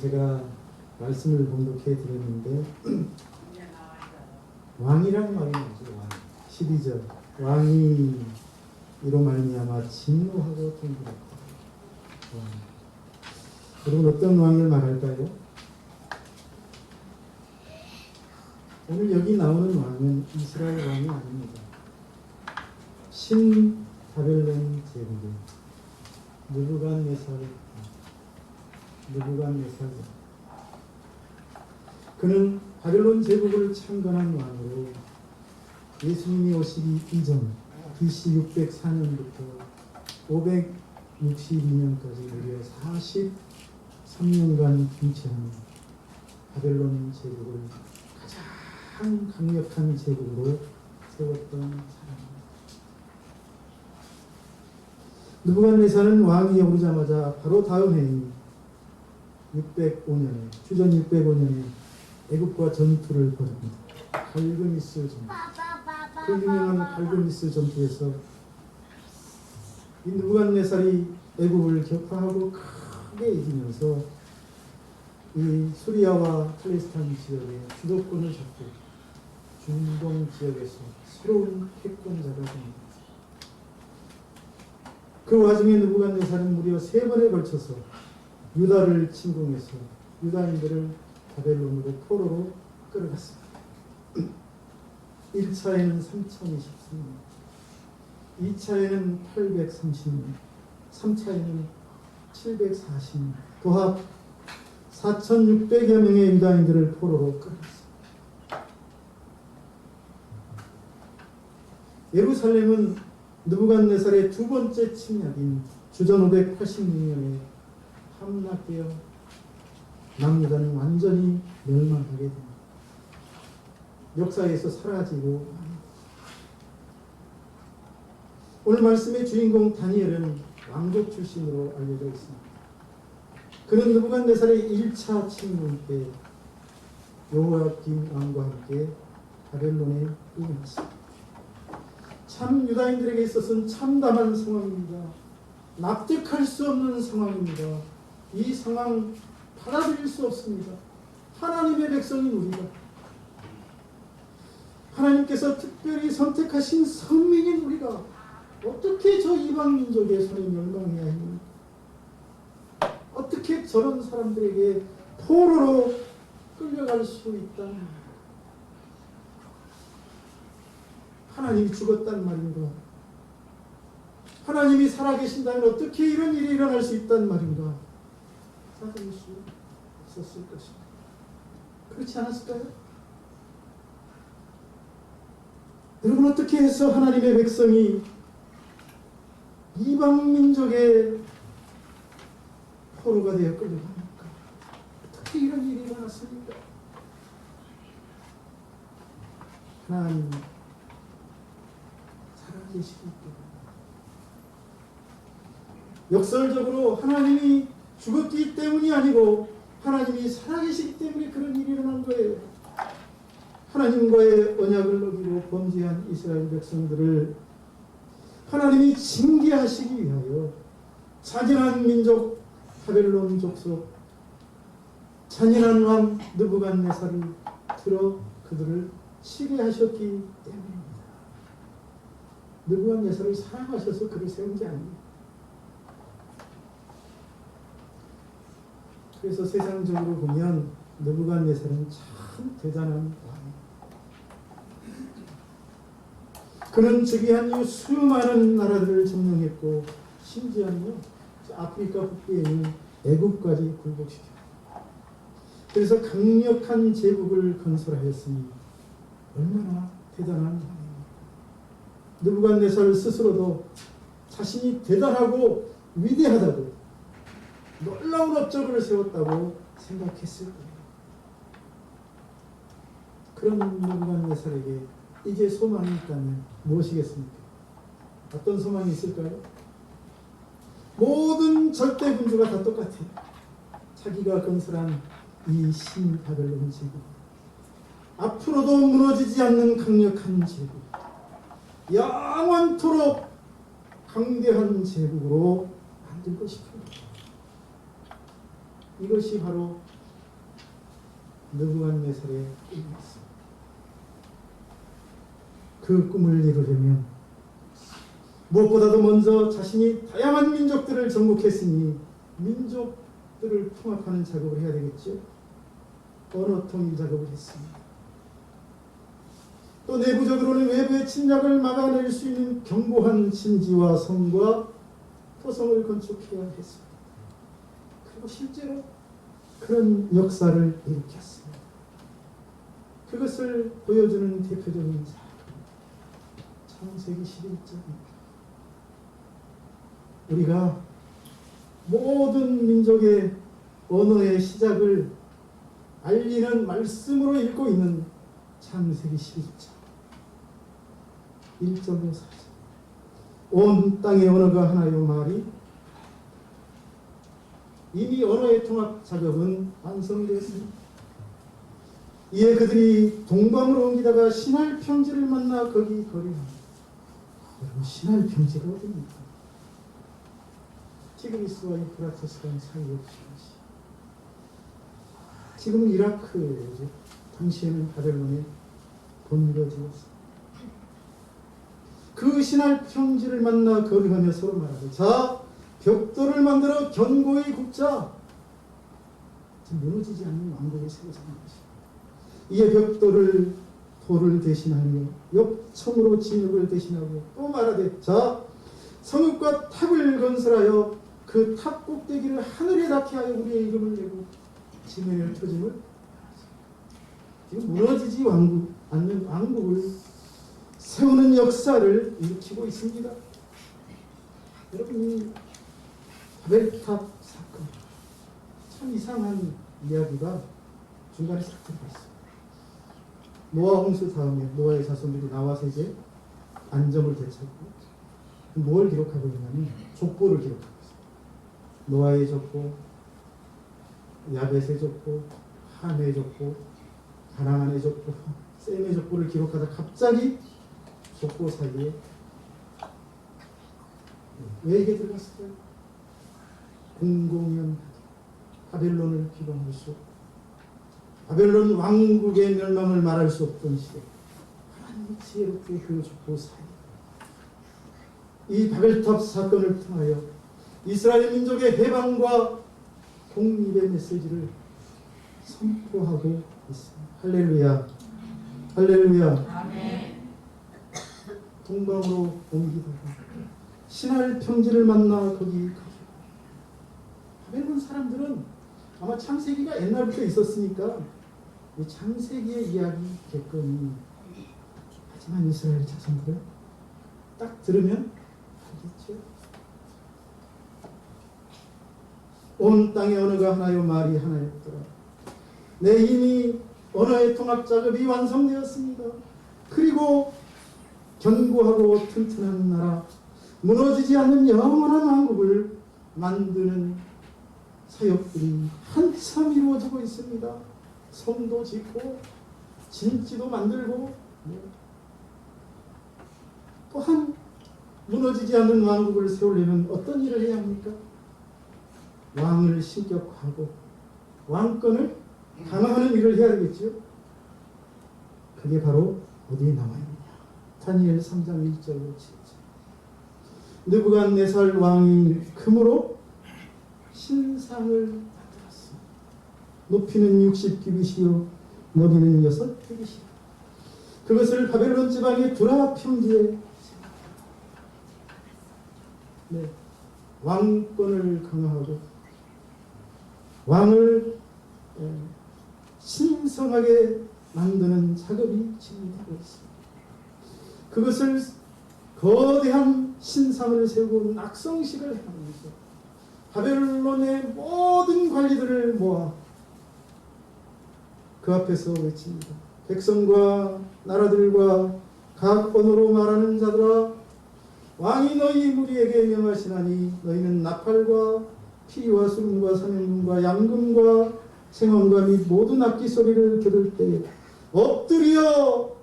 제가 말씀을 봉독해 드렸는데 왕이란 말이 뭐죠? 왕. 12절 왕이 이로 말미암아 진노하고 통곡하고. 여러분 어떤 왕을 말할까요? 오늘 여기 나오는 왕은 이스라엘 왕이 아닙니다. 신 바벨론 제국의 느부갓네살. 그는 바벨론 제국을 창건한 왕으로 예수님이 오시기 이전 BC 604년부터 562년까지 무려 43년간 통치한 바벨론 제국을 가장 강력한 제국으로 세웠던 사람입니다. 느부갓네살은 왕이 오르자마자 바로 다음 해인 605년에 주전 605년에 애굽과 전투를 벌입니다. 갈그미스 전투. 그 유명한 갈그미스 전투에서 이 느부갓네살이 애굽을 격파하고 크게 이기면서 이 수리아와 팔레스타인 지역의 주도권을 잡고 중동 지역에서 새로운 패권자가 됩니다. 그 와중에 느부갓네살은 무려 3번에 걸쳐서 유다를 침공해서 유다인들을 바벨론으로 포로로 끌어갔습니다. 1차에는 3023년, 2차에는 830년, 3차에는 740년, 도합 4600여 명의 유다인들을 포로로 끌어갔습니다. 예루살렘은 느부갓네살의 두 번째 침략인 주전 586년에 함락되어 남유다는 완전히 멸망하게 됩니다. 역사에서 사라지고 오늘 말씀의 주인공 다니엘은 왕족 출신으로 알려져 있습니다. 그는 느부갓네살의 1차 침공 때 여호야김 왕과 함께 바벨론에 이르렀습니다. 참 유다인들에게 있어서는 참담한 상황입니다. 납득할 수 없는 상황입니다. 이 상황 받아들일 수 없습니다. 하나님의 백성인 우리가 하나님께서 특별히 선택하신 선민인 우리가 어떻게 저 이방 민족의 손에 멸망해야 합니까? 어떻게 저런 사람들에게 포로로 끌려갈 수 있다? 하나님이 죽었단 말인가? 하나님이 살아계신다면 어떻게 이런 일이 일어날 수 있단 말인가? 받아들일 수 있었을 것입니다. 그렇지 않았을까요? 여러분 어떻게 해서 하나님의 백성이 이방 민족의 포로가 되어 끌려갑니까? 어떻게 이런 일이 일어났습니까? 하나님 살아계시기 때문에 역설적으로 하나님이 죽었기 때문이 아니고 하나님이 살아계시기 때문에 그런 일이 일어난 거예요. 하나님과의 언약을 어기고 범죄한 이스라엘 백성들을 하나님이 징계하시기 위하여 잔인한 민족 바벨론 족속 잔인한 왕 느부갓네살이 들어 그들을 치게하셨기 때문입니다. 느부갓네살을 사랑하셔서 그를 세운 게 아닙니다. 그래서 세상적으로 보면 느부갓네살은 참 대단한 왕입니다. 그는 즉위한 이후 수많은 나라들을 점령했고 심지어는요 아프리카 북부에 있는 애국까지 굴복시켰습니다. 그래서 강력한 제국을 건설하였으니 얼마나 대단한 왕입니까? 느부갓네살 스스로도 자신이 대단하고 위대하다고 놀라운 업적을 세웠다고 생각했을 거예요. 그런 느부갓네살에게 이제 소망이 있다면 무엇이겠습니까? 어떤 소망이 있을까요? 모든 절대 군주가 다 똑같아요. 자기가 건설한 이 신바벨론 제국, 앞으로도 무너지지 않는 강력한 제국, 영원토록 강대한 제국으로 만들고 싶은 거예요. 이것이 바로 느부갓네살의 꿈이었습니다. 그 꿈을 이루려면 무엇보다도 먼저 자신이 다양한 민족들을 정복했으니 민족들을 통합하는 작업을 해야 되겠죠. 언어 통일 작업을 했습니다. 또 내부적으로는 외부의 침략을 막아낼 수 있는 견고한 진지와 성과 토성을 건축해야 했습니다. 그리고 실제로 그런 역사를 일으켰습니다. 그것을 보여주는 대표적인 사람, 창세기 11장입니다. 우리가 모든 민족의 언어의 시작을 알리는 말씀으로 읽고 있는 창세기 11장 1절로 4절. 온 땅의 언어가 하나요 말이 이미 언어의 통합 작업은 완성되었습니다. 이에 그들이 동방으로 옮기다가 신할 평지를 만나 거기 거류합니다. 여러분, 신할 평지가 어디입니까? 티그리스와 유프라테스가 사이의 평지. 지금은 이라크죠. 당시에는 바벨론의 본거지였습니다. 그 신할 평지를 만나 거류하며 서로 말하되, 자, 벽돌을 만들어 견고히 굽자. 무너지지 않는 왕국을 세우자는 것입니다. 이에 벽돌을 돌을 대신하며 엽청으로 진흙을 대신하고 또 말하되, 자, 성읍과 탑을 건설하여 그 탑 꼭대기를 하늘에 닿게 하여 우리의 이름을 내고 지면의 표징을 지금 무너지지 않는 왕국을 세우는 역사를 일으키고 있습니다. 여러분, 이 바벨탑 사건, 참 이상한 이야기가 중간에 싹 들어가 있어요. 노아 홍수 다음에 노아의 자손들이 나와서 이제 안정을 되찾고 뭘 기록하고 있냐면 족보를 기록하고 있어요. 노아의 족보, 야벳의 족보, 함의 족보, 가나안의 족보, 셈의 족보를 기록하다 갑자기 족보 사이에 왜 이게 들어갔을까요? 공공연하게 바벨론을 비방할 수 없고 바벨론 왕국의 멸망을 말할 수 없던 시대, 하나님의 지혜롭게 그 족보 사이 이 바벨탑 사건을 통하여 이스라엘 민족의 해방과 독립의 메시지를 선포하고 있습니다. 할렐루야, 할렐루야. 아멘. 동방으로 옮기다가 신할 평지를 만나 거기 바벨론 사람들은 아마 창세기가 옛날부터 있었으니까 이 창세기의 이야기겠거니, 하지만 이스라엘 자손들은 딱 들으면 알겠죠. 온 땅의 언어가 하나요 말이 하나였더라. 내 이미 언어의 통합 작업이 완성되었습니다. 그리고 견고하고 튼튼한 나라, 무너지지 않는 영원한 왕국을 만드는 사역들이 한참 이루어지고 있습니다. 성도 짓고 진지도 만들고, 또한 무너지지 않는 왕국을 세우려면 어떤 일을 해야 합니까? 왕을 신격화하고 왕권을 강화하는 일을 해야 되겠죠. 그게 바로 어디에 나와있느냐, 다니엘 3장 1절로 7절. 느부갓네살 왕이 금으로 신상을 만들었습니다. 높이는 60규빗이요 너비는 6규빗이요. 그것을 바벨론 지방의 두라 평지에 왕권을 강화하고 왕을 신성하게 만드는 작업이 진행되고 있습니다. 그것을 거대한 신상을 세우고 낙성식을 하면서 바벨론의 모든 관리들을 모아 그 앞에서 외칩니다. 백성과 나라들과 각 언어로 말하는 자들아, 왕이 너희 무리에게 명하시나니 너희는 나팔과 피와 수금과 사명금과 양금과 생원과 및 모든 악기 소리를 들을 때에 엎드려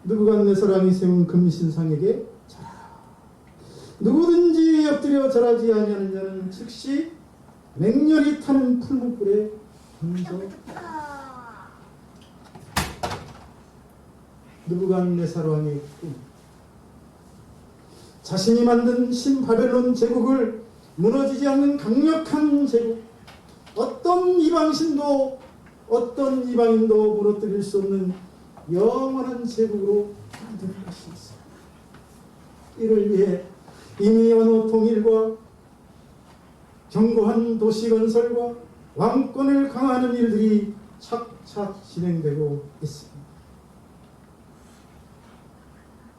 느부갓네살 왕이 세운 금신상에게 절하라. 누구든지 엎드려 절하지 아니하는 자는 즉시 맹렬히 타는 풀무불에 던져 느부갓네살 왕의 꿈, 자신이 만든 신바벨론 제국을 무너지지 않는 강력한 제국, 어떤 이방인도 무너뜨릴 수 없는 영원한 제국으로 만드는 것이었습니다. 이를 위해 이미 언어 통일과 견고한 도시 건설과 왕권을 강화하는 일들이 착착 진행되고 있습니다.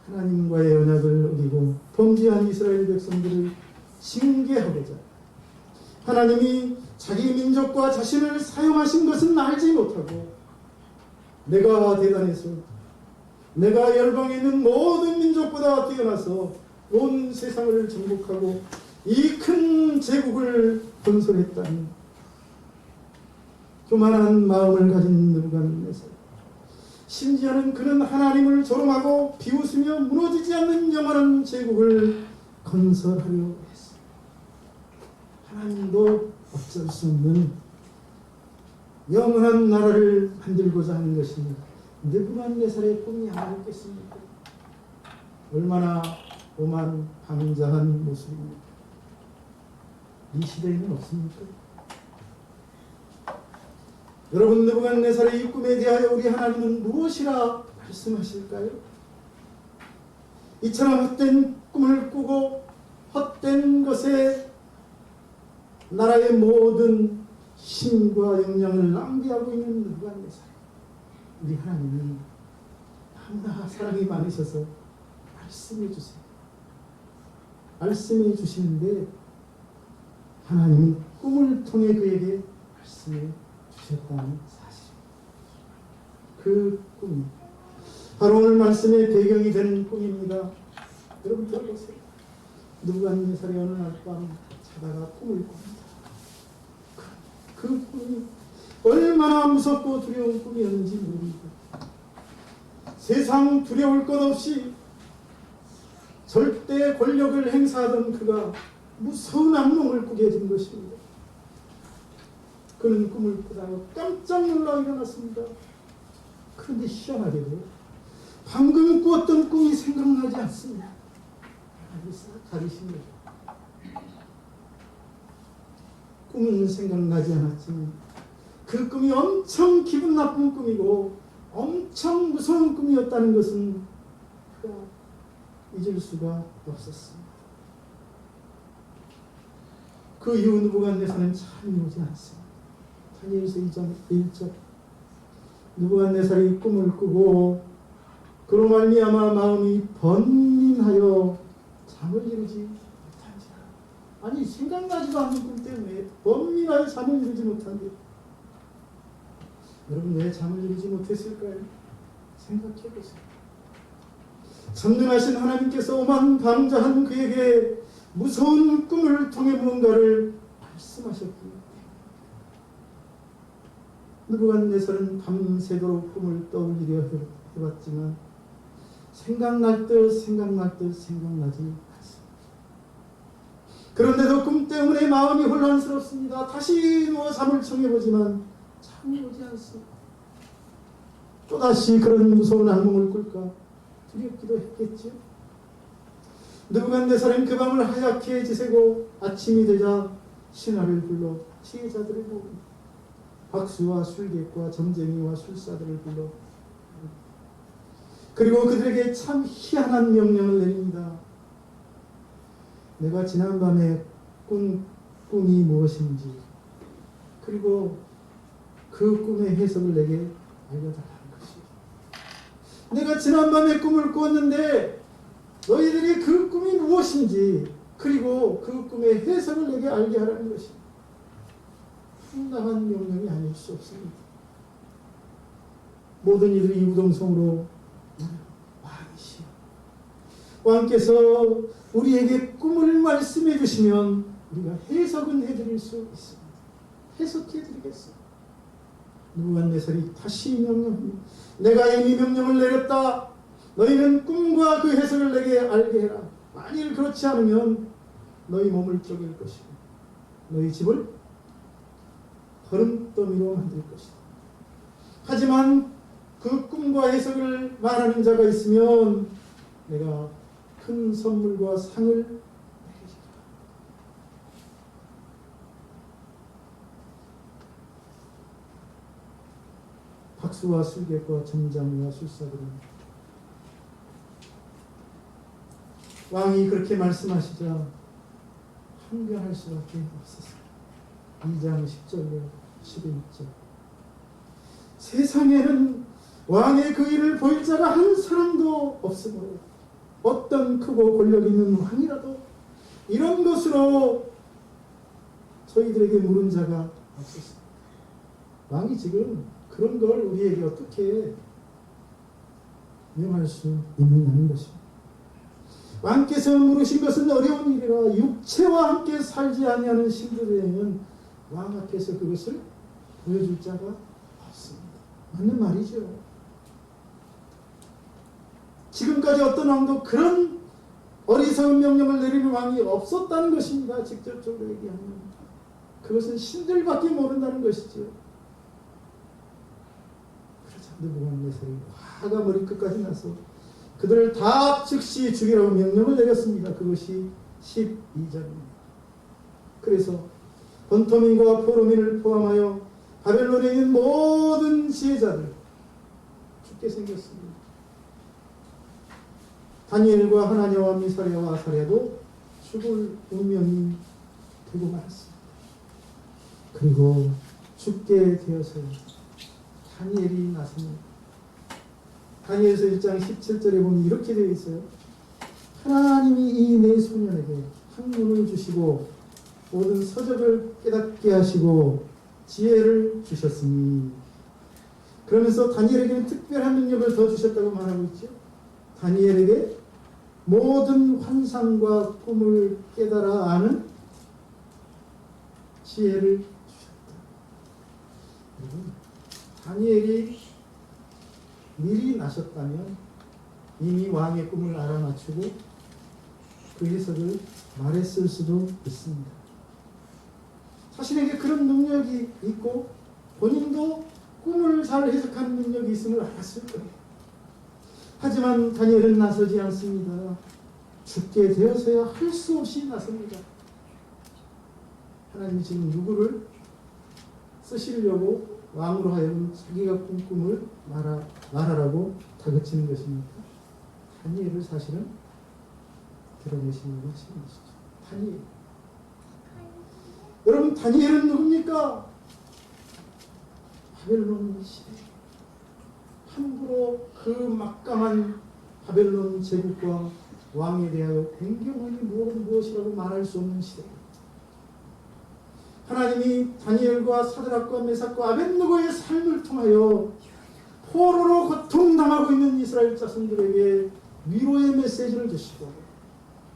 하나님과의 언약을 어기고 범죄한 이스라엘 백성들을 징계하고자 하나님이 자기 민족과 자신을 사용하신 것은 알지 못하고 내가 대단해서 내가 열방에 있는 모든 민족보다 뛰어나서 온 세상을 정복하고 이 큰 제국을 건설했다니 교만한 마음을 가진 느부갓네살, 심지어는 그는 하나님을 조롱하고 비웃으며 무너지지 않는 영원한 제국을 건설하려 했습니다. 하나님도 어쩔 수 없는 영원한 나라를 만들고자 하는 것입니다. 느부갓네살의 꿈이 아니겠습니까? 얼마나 오만 방자한 모습입니까? 이 시대에는 없습니까? 여러분, 느부갓네살의 이 꿈에 대하여 우리 하나님은 무엇이라 말씀하실까요? 이처럼 헛된 꿈을 꾸고 헛된 것에 나라의 모든 힘과 역량을 낭비하고 있는 느부갓네살, 우리 하나님이 너무나 사랑이 많으셔서 말씀해 주세요. 말씀해 주시는데 하나님은 꿈을 통해 그에게 말씀해 주셨다는 사실입니다. 그 꿈이 바로 오늘 말씀의 배경이 되는 꿈입니다. 여러분 들어보세요. 느부갓네살이 어느 날 밤 자다가 꿈을 꿉니다. 그 꿈이 얼마나 무섭고 두려운 꿈이었는지 모릅니다. 세상 두려울 것 없이 절대 권력을 행사하던 그가 무서운 악몽을 꾸게 된 것입니다. 그는 꿈을 꾸다가 깜짝 놀라 일어났습니다. 그런데 희한하게도 방금 꾸었던 꿈이 생각나지 않습니다. 다르십니다. 꿈은 생각나지 않았지만 그 꿈이 엄청 기분 나쁜 꿈이고 엄청 무서운 꿈이었다는 것은 그가 잊을 수가 없었습니다. 그 이후 느부갓네살은 잠이 오지 않습니다. 다니엘서 2장 1절, 느부갓네살이 꿈을 꾸고 그로 말미암아 마음이 번민하여 잠을 이루지 못한지라. 아니, 생각나지도 않는 꿈 때문에 번민하여 잠을 이루지 못한대. 여러분, 왜 잠을 이루지 못했을까요? 생각해보세요. 전능하신 하나님께서 오만 방자한 그에게 무서운 꿈을 통해 무언가를 말씀하셨기 때문에 느부갓네살은 밤새도록 꿈을 떠올리려 해봤지만 생각날 듯 생각나지 않습니다. 그런데도 꿈 때문에 마음이 혼란스럽습니다. 다시 누워 잠을 청해보지만 잠이 오지 않습니다. 또다시 그런 무서운 악몽을 꿀까 두렵기도 했겠죠. 느부갓네살은 그 밤을 하얗게 지새고 아침이 되자 신하를 불러 지혜자들을 모읍니다. 박수와 술객과 점쟁이와 술사들을 불러 그리고 그들에게 참 희한한 명령을 내립니다. 내가 지난밤에 꾼 꿈이 무엇인지 그리고 그 꿈의 해석을 내게 알려달라는 것이에요. 내가 지난밤에 꿈을 꾸었는데 너희들이 그 꿈이 무엇인지 그리고 그 꿈의 해석을 내게 알게 하라는 것입니다. 황당한 명령이 아닐 수 없습니다. 모든 이들이 우동성으로 왕이시여, 왕께서 우리에게 꿈을 말씀해 주시면 우리가 해석은 해드릴 수 있습니다. 해석해 드리겠습니다. 느부갓네살이 다시 명령합니다. 내가 이미 명령을 내렸다. 너희는 꿈과 그 해석을 내게 알게 해라. 만일 그렇지 않으면 너희 몸을 쪼갤 것이고 너희 집을 거름더미로 만들 것이다. 하지만 그 꿈과 해석을 말하는 자가 있으면 내가 큰 선물과 상을 내리리라. 박수와 술객과 점장과 술사들은 왕이 그렇게 말씀하시자 항변할 수밖에 없었습니다. 2장 10절로 11절. 세상에는 왕의 그 일을 보일 자가 한 사람도 없으므로 어떤 크고 권력 있는 왕이라도 이런 것으로 저희들에게 물은 자가 없었습니다. 왕이 지금 그런 걸 우리에게 어떻게 명할 수 있느냐는 것입니다. 왕께서 물으신 것은 어려운 일이라 육체와 함께 살지 아니하는 신들에게는 왕 앞에서 그것을 보여줄 자가 없습니다. 맞는 말이죠. 지금까지 어떤 왕도 그런 어리석은 명령을 내리는 왕이 없었다는 것입니다. 직접적으로 얘기하면 그것은 신들밖에 모른다는 것이죠. 그러자 느부갓네살이 화가 머리끝까지 나서 그들을 다 즉시 죽이라고 명령을 내렸습니다. 그것이 12절입니다. 그래서 본토민과 포로민을 포함하여 바벨론에 있는 모든 지혜자들 죽게 생겼습니다. 다니엘과 하나냐와 미사랴와 아사랴도 죽을 운명이 되고 말았습니다. 그리고 죽게 되어서 다니엘이 나섭니다. 다니엘서 1장 17절에 보면 이렇게 되어 있어요. 하나님이 이 네 소년에게 학문을 주시고 모든 서적을 깨닫게 하시고 지혜를 주셨으니, 그러면서 다니엘에게는 특별한 능력을 더 주셨다고 말하고 있죠. 다니엘에게 모든 환상과 꿈을 깨달아 아는 지혜를 주셨다. 다니엘이 미리 나셨다면 이미 왕의 꿈을 알아맞추고 그 해석을 말했을 수도 있습니다. 자신에게 그런 능력이 있고 본인도 꿈을 잘 해석하는 능력이 있음을 알았을 거예요. 하지만 다니엘은 나서지 않습니다. 죽게 되어서야 할 수 없이 나섭니다. 하나님이 지금 누구를 쓰시려고 왕으로 하여금 자기가 꾼 꿈을 말하라고 다그치는 것입니까? 다니엘을 사실은 드러내시는 것이죠. 다니엘. 여러분, 다니엘은 누굽니까? 바벨론 시대. 함부로 그 막강한 바벨론 제국과 왕에 대하여 변경하니 무엇이라고 말할 수 없는 시대입니다. 하나님이 다니엘과 사드락과 메삭과 아벳느고의 삶을 통하여 포로로 고통당하고 있는 이스라엘 자손들에게 위로의 메시지를 주시고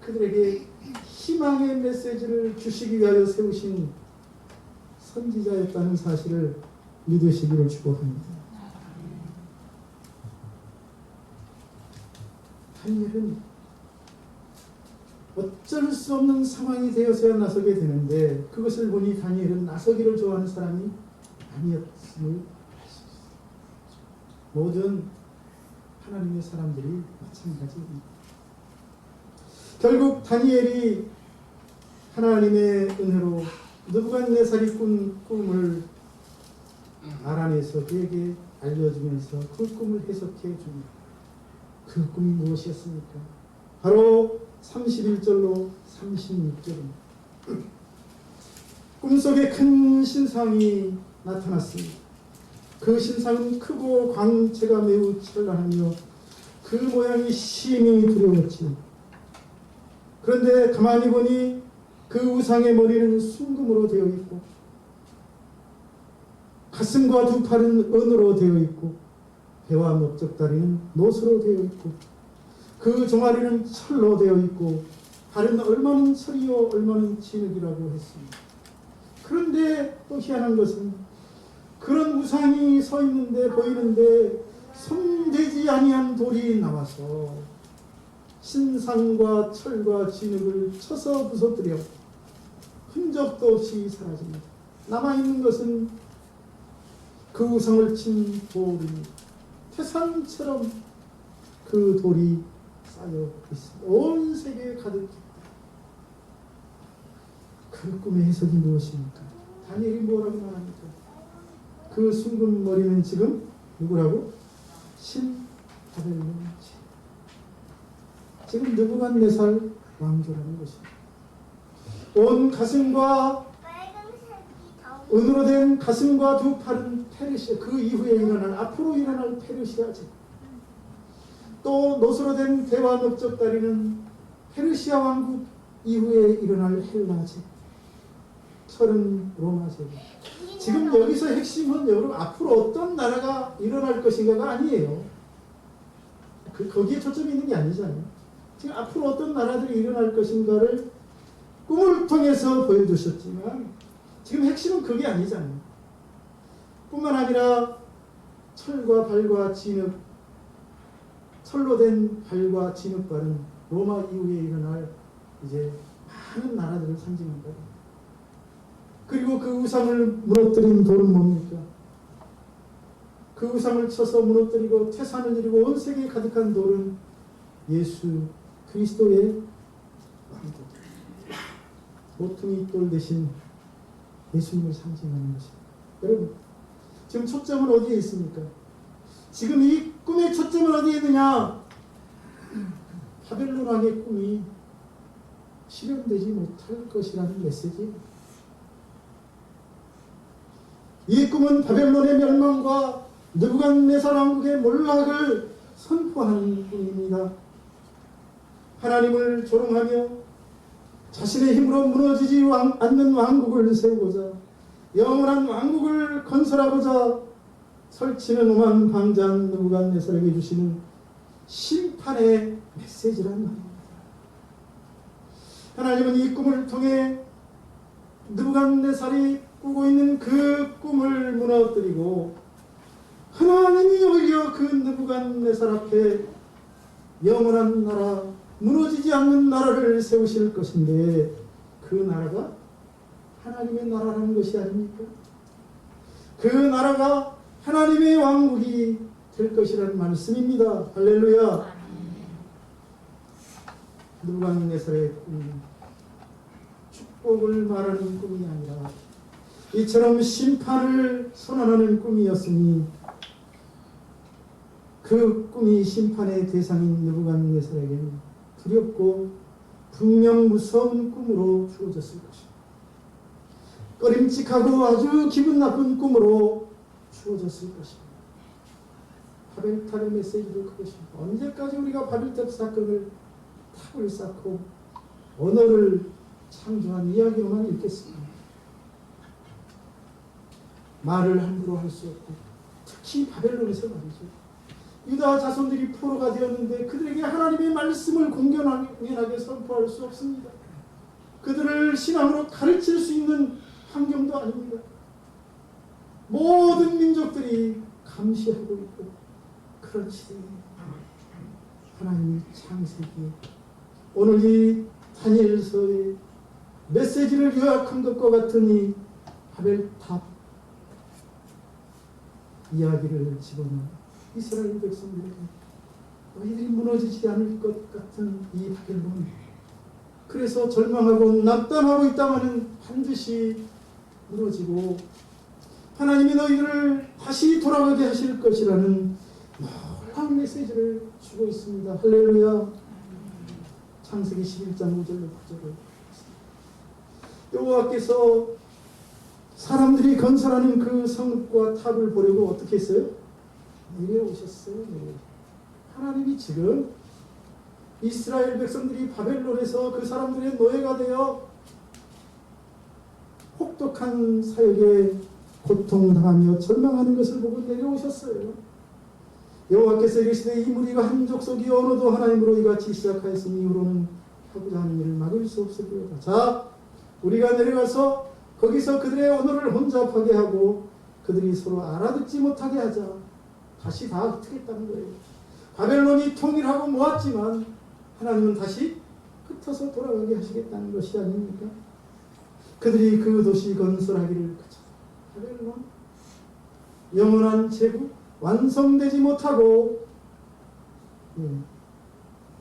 그들에게 희망의 메시지를 주시기 위하여 세우신 선지자였다는 사실을 믿으시기를 축복합니다. 다니엘은 어쩔 수 없는 상황이 되어서야 나서게 되는데 그것을 보니 다니엘은 나서기를 좋아하는 사람이 아니었음을 알 수 있습니다. 모든 하나님의 사람들이 마찬가지입니다. 결국 다니엘이 하나님의 은혜로 느부갓네살이 꾼 꿈을 알아내서 그에게 알려주면서 그 꿈을 해석해 줍니다. 그 꿈이 무엇이었습니까? 바로 31절로 36절입니다. 꿈속에 큰 신상이 나타났습니다. 그 신상은 크고 광채가 매우 찬란하며 그 모양이 심히 두려웠지. 그런데 가만히 보니 그 우상의 머리는 순금으로 되어 있고 가슴과 두 팔은 은으로 되어 있고 배와 넓적다리는 노수로 되어 있고 그 종아리는 철로 되어 있고 발은 얼마는 철이요 얼마는 진흙이라고 했습니다. 그런데 또 희한한 것은 그런 우상이 서 있는데 보이는데 손대지 아니한 돌이 나와서 신상과 철과 진흙을 쳐서 부서뜨려 흔적도 없이 사라집니다. 남아있는 것은 그 우상을 친 돌입니다. 태산처럼 그 돌이 쌓여 있습니다. 온 세계에 가득. 그 꿈의 해석이 무엇입니까? 다니엘이 뭐라고 말합니까? 그 숭근 머리는 지금 누구라고? 신 바벨론이지. 지금 느부갓네살 왕조라는 것입니다. 온 가슴과 은으로 된 가슴과 두 팔은 페르시아, 그 이후에 일어날, 앞으로 일어날 페르시아제. 또 노수로 된 대와 넓적다리는 페르시아 왕국 이후에 일어날 헬라제. 철은 로마제. 지금 여기서 핵심은 여러분 앞으로 어떤 나라가 일어날 것인가가 아니에요. 거기에 초점이 있는 게 아니잖아요. 지금 앞으로 어떤 나라들이 일어날 것인가를 꿈을 통해서 보여주셨지만 지금 핵심은 그게 아니잖아요. 뿐만 아니라 철과 발과 진흙, 철로 된 발과 진흙발은 로마 이후에 일어날 이제 많은 나라들을 상징한다. 그리고 그 우상을 무너뜨린 돌은 뭡니까? 그 우상을 쳐서 무너뜨리고 태산을 이루고 온 세계에 가득한 돌은 예수 그리스도의 왕도, 모퉁이 돌 대신 예수님을 상징하는 것입니다. 여러분, 지금 초점은 어디에 있습니까? 지금 이 꿈의 초점은 어디에 있느냐? 바벨론 왕의 꿈이 실현되지 못할 것이라는 메시지입니다. 이 꿈은 바벨론의 멸망과 느부갓네살 왕국의 몰락을 선포하는 꿈입니다. 하나님을 조롱하며 자신의 힘으로 무너지지 않는 왕국을 세우고자, 영원한 왕국을 건설하고자 설치는 오만 방장 느부갓네살에게 주시는 심판의 메시지란 말입니다. 하나님은 이 꿈을 통해 느부갓네살이 꾸고 있는 그 꿈을 무너뜨리고 하나님이 오히려 그 느부갓네살 앞에 영원한 나라, 무너지지 않는 나라를 세우실 것인데 그 나라가 하나님의 나라라는 것이 아닙니까? 그 나라가 하나님의 왕국이 될 것이라는 말씀입니다. 할렐루야. 느부갓네살의 꿈, 축복을 말하는 꿈이 아니라 이처럼 심판을 선언하는 꿈이었으니 그 꿈이 심판의 대상인 느부갓네살에게는 두렵고 분명 무서운 꿈으로 주어졌을 것입니다. 꺼림칙하고 아주 기분 나쁜 꿈으로 주어졌을 것입니다. 바벨탑의 메시지도 그것입니다. 언제까지 우리가 바벨탑 사건을 탑을 쌓고 언어를 창조한 이야기로만 읽겠습니까? 말을 함부로 할 수 없고, 특히 바벨론에서 말이죠. 유다 자손들이 포로가 되었는데 그들에게 하나님의 말씀을 공견하게 선포할 수 없습니다. 그들을 신앙으로 가르칠 수 있는 환경도 아닙니다. 모든 민족들이 감시하고 있고, 그렇지. 하나님이 창세기, 오늘 이 다니엘서의 메시지를 요약한 것과 같은 이 바벨탑 이야기를 집어넣은 이스라엘 백성들에게 너희들이 무너지지 않을 것 같은 이 바벨론, 그래서 절망하고 낙담하고 있다마는 반드시 무너지고 하나님이 너희들을 다시 돌아가게 하실 것이라는 놀라운 메시지를 주고 있습니다. 할렐루야. 창세기 11장 5절로 9절을 여호와께서 사람들이 건설하는 그 성읍과 탑을 보려고 어떻게 했어요? 내려오셨어요. 하나님이 지금 이스라엘 백성들이 바벨론에서 그 사람들의 노예가 되어 혹독한 사역에 고통당하며 절망하는 것을 보고 내려오셨어요. 여호와께서 이르시되 이 무리가 한 족속이 어느도 하나님으로 이같이 시작하였으니 이후로는 하고자 하는 일을 막을 수 없으리로다. 자, 우리가 내려가서 거기서 그들의 언어를 혼잡하게 하고 그들이 서로 알아듣지 못하게 하자. 다시 다 흩겠다는 거예요. 바벨론이 통일하고 모았지만 하나님은 다시 흩어서 돌아가게 하시겠다는 것이 아닙니까? 그들이 그 도시 건설하기를 그쳐. 바벨론 영원한 제국 완성되지 못하고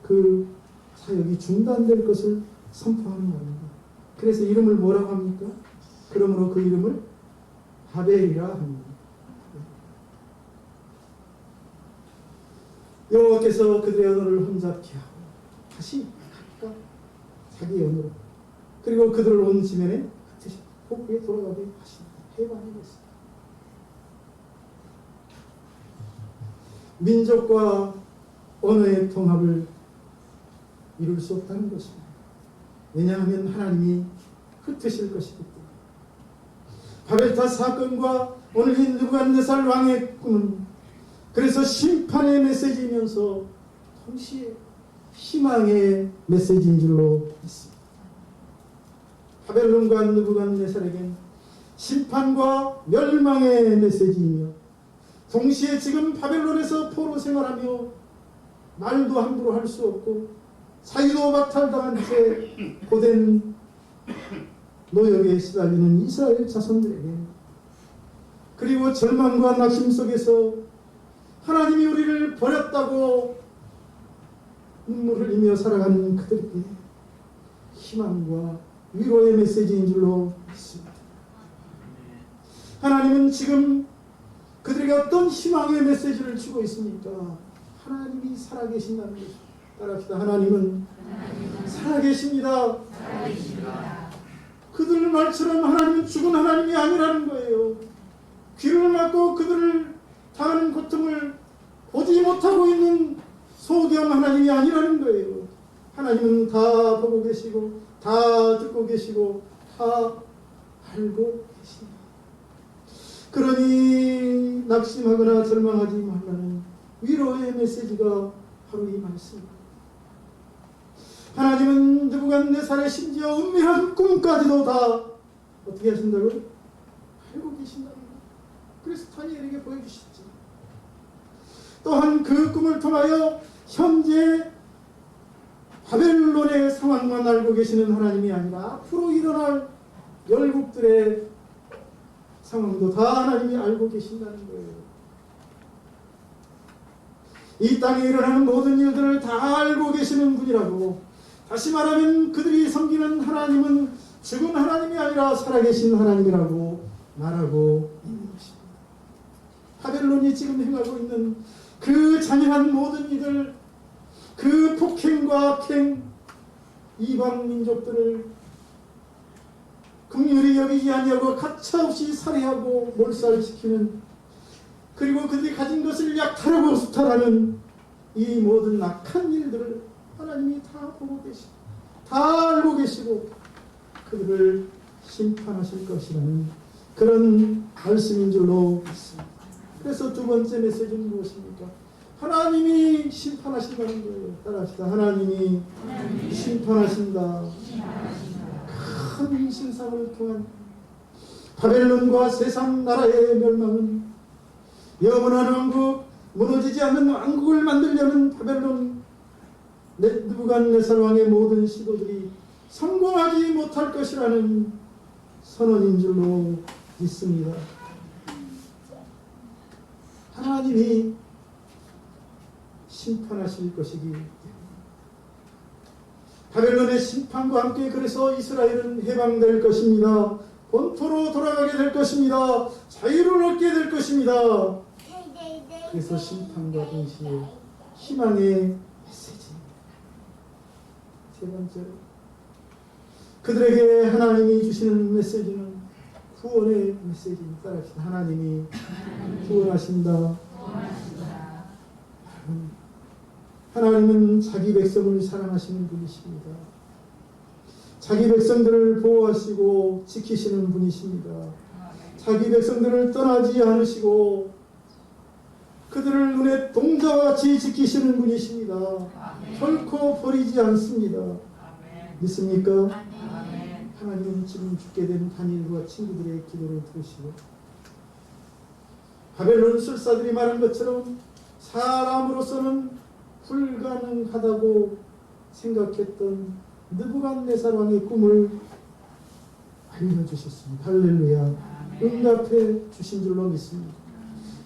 그 사역이 중단될 것을 선포하는 말입니다. 그래서 이름을 뭐라고 합니까? 그러므로 그 이름을 바벨이라 합니다. 여호와께서 그들의 언어를 혼잡케 하고 다시 각각 자기 언어로 그리고 그들을 온 지면에 복부에 돌아가게 하십니다. 해방하겠습니다. 민족과 언어의 통합을 이룰 수 없다는 것입니다. 왜냐하면 하나님이 흩으실 것이기 때문에. 바벨탑 사건과 오늘 이 느부갓네살 왕의 꿈은 그래서 심판의 메시지이면서 동시에 희망의 메시지인 줄로 믿습니다. 바벨론과 느부갓네살에겐 심판과 멸망의 메시지이며 동시에 지금 바벨론에서 포로 생활하며 말도 함부로 할 수 없고 사유도 박탈당한 채 고된 노역에 시달리는 이스라엘 자손들에게 그리고 절망과 낙심 속에서 하나님이 우리를 버렸다고 눈물을 흘리며 살아가는 그들에게 희망과 위로의 메시지인 줄로 믿습니다. 하나님은 지금 그들에게 어떤 희망의 메시지를 주고 있습니까? 하나님이 살아계신다는 것입니다. 따라합시다. 하나님은 살아계십니다. 그들 말처럼 하나님은 죽은 하나님이 아니라는 거예요. 귀를 막고 그들을 당하는 고통을 보지 못하고 있는 소경 하나님이 아니라는 거예요. 하나님은 다 보고 계시고 다 듣고 계시고 다 알고 계십니다. 그러니 낙심하거나 절망하지 말라는 위로의 메시지가 바로 이 말씀입니다. 하나님은 느부갓네살의 심지어 은밀한 꿈까지도 다 어떻게 하신다고요? 알고 계신다는 거예요. 그래서 다니엘에게 보여주셨죠. 또한 그 꿈을 통하여 현재 바벨론의 상황만 알고 계시는 하나님이 아니라 앞으로 일어날 열국들의 상황도 다 하나님이 알고 계신다는 거예요. 이 땅에 일어나는 모든 일들을 다 알고 계시는 분이라고. 다시 말하면 그들이 섬기는 하나님은 죽은 하나님이 아니라 살아계신 하나님이라고 말하고 있는 것입니다. 바벨론이 지금 행하고 있는 그 잔인한 모든 일들, 그 폭행과 악행, 이방 민족들을 긍휼히 여기지 아니하고 가차없이 살해하고 몰살시키는, 그리고 그들이 가진 것을 약탈하고 수탈하는 이 모든 악한 일들을 하나님이 다 보고 계시고 다 알고 계시고 그들을 심판하실 것이라는 그런 말씀인 줄로 믿습니다. 그래서 두 번째 메시지는 무엇입니까? 하나님이 심판하신다는 거예요. 따라합시다. 하나님이 심판하신다. 큰 신상을 통한 바벨론과 세상 나라의 멸망은 영원한 왕국, 무너지지 않는 왕국을 만들려는 바벨론 느부갓네살 왕의 모든 시도들이 성공하지 못할 것이라는 선언인 줄로 믿습니다. 하나님이 심판하실 것이기 때문에 바벨론의 심판과 함께 그래서 이스라엘은 해방될 것입니다. 본토로 돌아가게 될 것입니다. 자유를 얻게 될 것입니다. 그래서 심판과 동시에 희망의 메시지입니다. 세 번째로 그들에게 하나님이 주시는 메시지는 구원의 메시지입니다. 따라합시다. 하나님이 구원하신다. 하나님은 자기 백성을 사랑하시는 분이십니다. 자기 백성들을 보호하시고 지키시는 분이십니다. 자기 백성들을 떠나지 않으시고 그들을 눈에 동자와 같이 지키시는 분이십니다. 결코 버리지 않습니다. 믿습니까? 하나님은 지금 죽게 된 다니엘과 친구들의 기도를 들으시고 바벨론 술사들이 말한 것처럼 사람으로서는 불가능하다고 생각했던 느부갓네살 왕의 꿈을 알려주셨습니다. 할렐루야. 응답해 주신 줄로 믿습니다.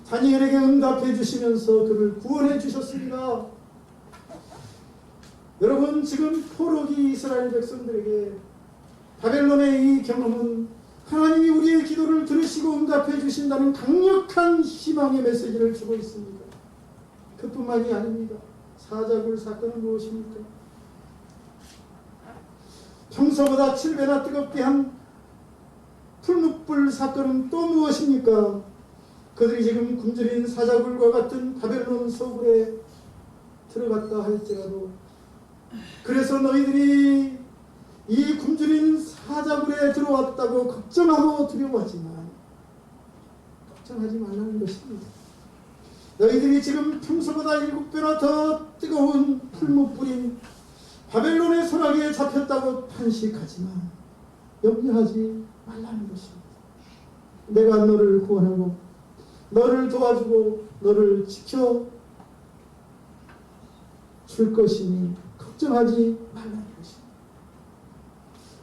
다니엘에게 응답해 주시면서 그를 구원해 주셨습니다. 여러분, 지금 포로기 이스라엘 백성들에게 바벨론의 이 경험은 하나님이 우리의 기도를 들으시고 응답해 주신다는 강력한 희망의 메시지를 주고 있습니다. 그뿐만이 아닙니다. 사자굴 사건은 무엇입니까? 평소보다 7배나 뜨겁게 한 풀무불 사건은 또 무엇입니까? 그들이 지금 굶주린 사자굴과 같은 바벨론 소굴에 들어갔다 할지라도, 그래서 너희들이 이 굶주린 사자굴에 들어왔다고 걱정하고 두려워하지만 걱정하지 말라는 것입니다. 너희들이 지금 평소보다 7배나 더 뜨거운 풀무불인 바벨론의 소나기에 잡혔다고 탄식하지만 염려하지 말라는 것입니다. 내가 너를 구원하고 너를 도와주고 너를 지켜 줄 것이니 걱정하지 말라는 것입니다.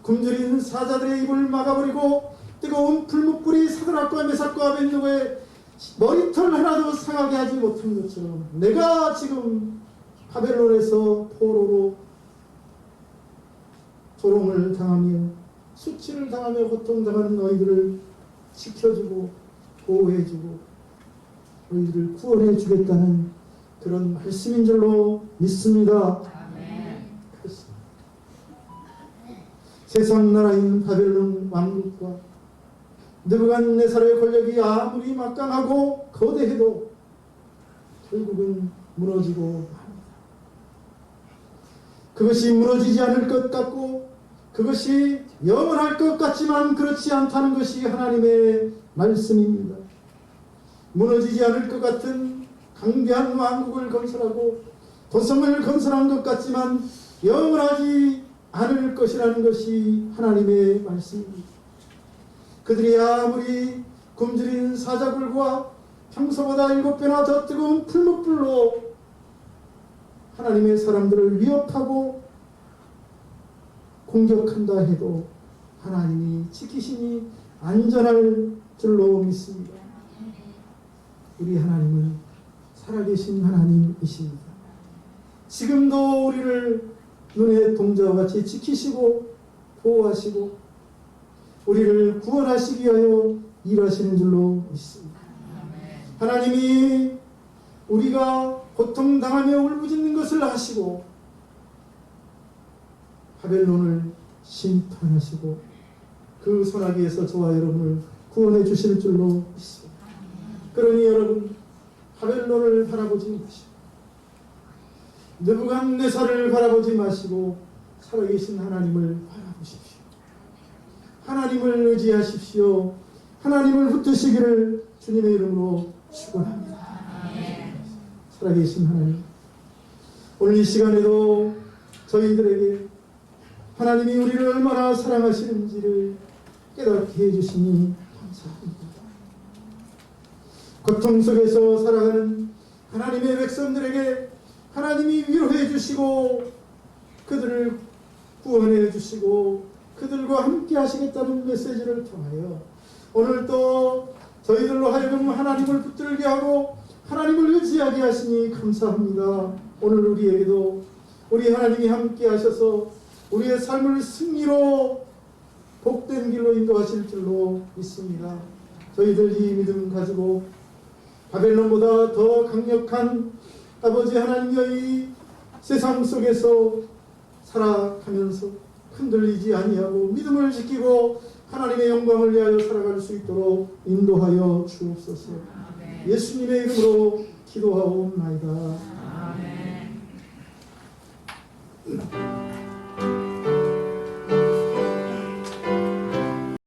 굶주린 사자들의 입을 막아버리고 뜨거운 풀무불이 사드락과 메삭과 아벤느고의 머리털 하나도 상하게 하지 못한 것처럼 내가 지금 바벨론에서 포로로 조롱을 당하며 수치를 당하며 고통당하는 너희들을 지켜주고 보호해주고 너희들을 구원해 주겠다는 그런 말씀인 줄로 믿습니다. 그렇습니다. 세상 나라인 바벨론 왕국과 느부갓네살의 권력이 아무리 막강하고 거대해도 결국은 무너지고 합니다. 그것이 무너지지 않을 것 같고 그것이 영원할 것 같지만 그렇지 않다는 것이 하나님의 말씀입니다. 무너지지 않을 것 같은 강대한 왕국을 건설하고 도성을 건설한 것 같지만 영원하지 않을 것이라는 것이 하나님의 말씀입니다. 그들이 아무리 굶주린 사자굴과 평소보다 7배나 더 뜨거운 풀무불로 하나님의 사람들을 위협하고 공격한다 해도 하나님이 지키시니 안전할 줄로 믿습니다. 우리 하나님은 살아계신 하나님이십니다. 지금도 우리를 눈의 동자와 같이 지키시고 보호하시고 우리를 구원하시기 위하여 일하시는 줄로 믿습니다. 하나님이 우리가 고통당하며 울부짖는 것을 아시고 바벨론을 심판하시고 그 소나기에서 저와 여러분을 구원해 주실 줄로 믿습니다. 그러니 여러분, 바벨론을 바라보지 마시고 느부갓네살을 바라보지 마시고 살아계신 하나님을 바라보십시오. 하나님을 의지하십시오. 하나님을 붙드시기를 주님의 이름으로 축원합니다. 살아계신 하나님, 오늘 이 시간에도 저희들에게 하나님이 우리를 얼마나 사랑하시는지를 깨닫게 해주시니 감사합니다. 고통 속에서 살아가는 하나님의 백성들에게 하나님이 위로해 주시고 그들을 구원해 주시고 그들과 함께 하시겠다는 메시지를 통하여 오늘 또 저희들로 하여금 하나님을 붙들게 하고 하나님을 의지하게 하시니 감사합니다. 오늘 우리에게도 우리 하나님이 함께 하셔서 우리의 삶을 승리로 복된 길로 인도하실 줄로 믿습니다. 저희들 이 믿음 가지고 바벨론보다 더 강력한 아버지 하나님의 세상 속에서 살아가면서 흔들리지 아니하고 믿음을 지키고 하나님의 영광을 위하여 살아갈 수 있도록 인도하여 주옵소서. 예수님의 이름으로 기도하옵나이다.